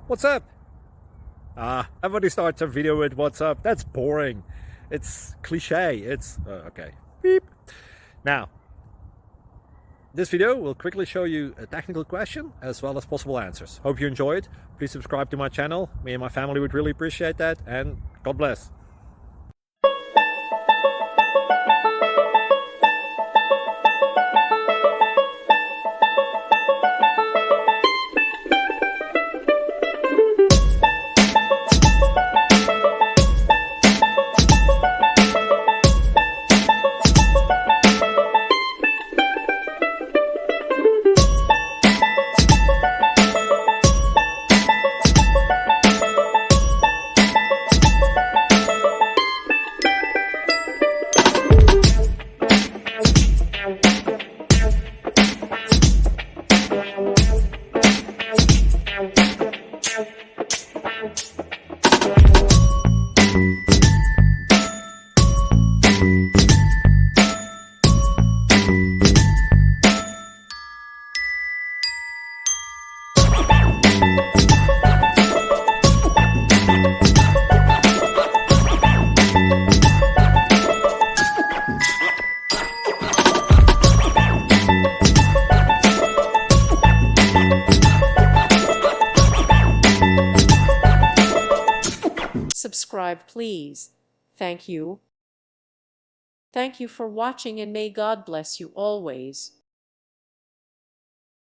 What's up? Everybody starts a video with what's up. That's boring. It's cliche. It's okay. Beep. Now, this video will quickly show you a technical question as well as possible answers. Hope you enjoy it. Please subscribe to my channel. Me and my family would really appreciate that, and God bless. Subscribe, please. Thank you. Thank you for watching, and may God bless you always.